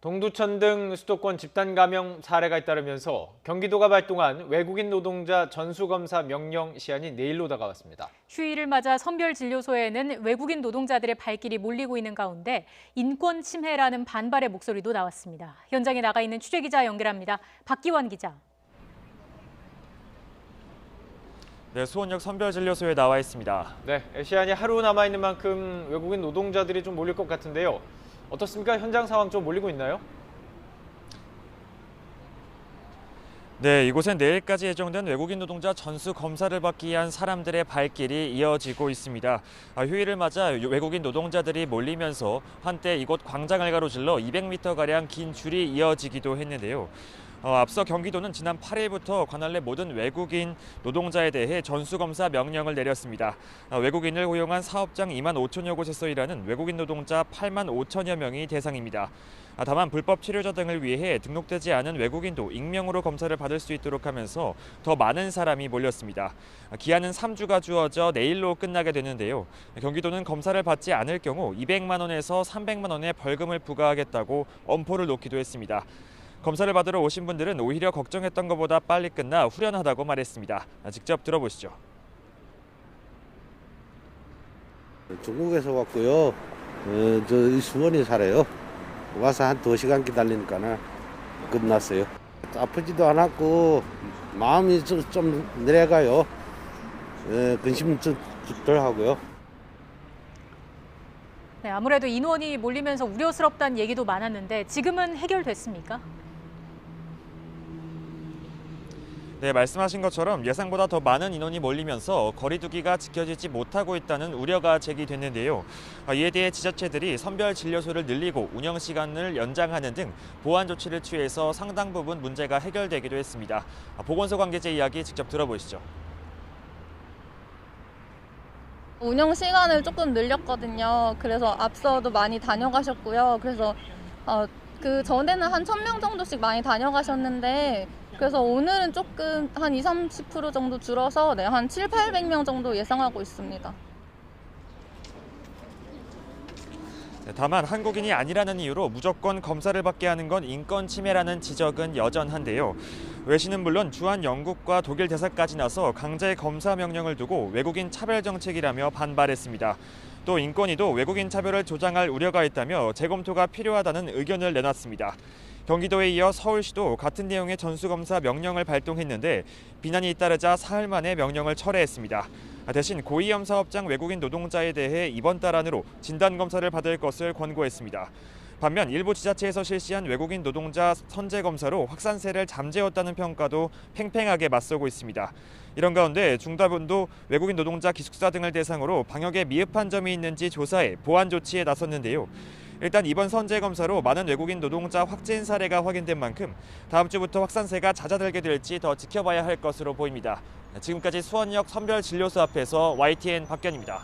동두천 등 수도권 집단 감염 사례가 잇따르면서 경기도가 발동한 외국인 노동자 전수검사 명령 시한이 내일로 다가왔습니다. 휴일을 맞아 선별진료소에는 외국인 노동자들의 발길이 몰리고 있는 가운데 인권 침해라는 반발의 목소리도 나왔습니다. 현장에 나가 있는 취재기자 연결합니다. 박기원 기자. 네, 수원역 선별진료소에 나와 있습니다. 네, 시한이 하루 남아있는 만큼 외국인 노동자들이 좀 몰릴 것 같은데요. 어떻습니까? 현장 상황 좀 몰리고 있나요? 네, 이곳엔 내일까지 예정된 외국인 노동자 전수 검사를 받기 위한 사람들의 발길이 이어지고 있습니다. 휴일을 맞아 외국인 노동자들이 몰리면서 한때 이곳 광장을 가로질러 200m가량 긴 줄이 이어지기도 했는데요. 앞서 경기도는 지난 8일부터 관할내 모든 외국인 노동자에 대해 전수검사 명령을 내렸습니다. 외국인을 고용한 사업장 2만 5천여 곳에서 일하는 외국인 노동자 8만 5천여 명이 대상입니다. 다만 불법 치료자 등을 위해 등록되지 않은 외국인도 익명으로 검사를 받을 수 있도록 하면서 더 많은 사람이 몰렸습니다. 기한은 3주가 주어져 내일로 끝나게 되는데요. 경기도는 검사를 받지 않을 경우 200만 원에서 300만 원의 벌금을 부과하겠다고 엄포를 놓기도 했습니다. 검사를 받으러 오신 분들은 오히려 걱정했던 것보다 빨리 끝나 후련하다고 말했습니다. 직접 들어보시죠. 중국에서 왔고요. 저 수원에 살아요. 와서 한 2시간 기다리니까 끝났어요. 아프지도 않았고 마음이 좀 내려가요. 근심 좀 덜 하고요. 네, 아무래도 인원이 몰리면서 우려스럽다는 얘기도 많았는데 지금은 해결됐습니까? 네, 말씀하신 것처럼 예상보다 더 많은 인원이 몰리면서 거리 두기가 지켜지지 못하고 있다는 우려가 제기됐는데요. 이에 대해 지자체들이 선별 진료소를 늘리고 운영 시간을 연장하는 등 보완 조치를 취해서 상당 부분 문제가 해결되기도 했습니다. 보건소 관계자 이야기 직접 들어보시죠. 운영 시간을 조금 늘렸거든요. 그래서 앞서도 많이 다녀가셨고요. 그래서 그 전에는 한 1,000명 정도씩 많이 다녀가셨는데 그래서 오늘은 조금 한 20-30% 정도 줄어서 한 700-800명 정도 예상하고 있습니다. 다만 한국인이 아니라는 이유로 무조건 검사를 받게 하는 건 인권 침해라는 지적은 여전한데요. 외신은 물론 주한 영국과 독일 대사까지 나서 강제 검사 명령을 두고 외국인 차별 정책이라며 반발했습니다. 또 인권위도 외국인 차별을 조장할 우려가 있다며 재검토가 필요하다는 의견을 내놨습니다. 경기도에 이어 서울시도 같은 내용의 전수검사 명령을 발동했는데 비난이 잇따르자 사흘 만에 명령을 철회했습니다. 대신 고위험 사업장 외국인 노동자에 대해 이번 달 안으로 진단검사를 받을 것을 권고했습니다. 반면 일부 지자체에서 실시한 외국인 노동자 선제검사로 확산세를 잠재웠다는 평가도 팽팽하게 맞서고 있습니다. 이런 가운데 중대본도 외국인 노동자 기숙사 등을 대상으로 방역에 미흡한 점이 있는지 조사해 보완 조치에 나섰는데요. 일단 이번 선제검사로 많은 외국인 노동자 확진 사례가 확인된 만큼 다음 주부터 확산세가 잦아들게 될지 더 지켜봐야 할 것으로 보입니다. 지금까지 수원역 선별진료소 앞에서 YTN 박견입니다.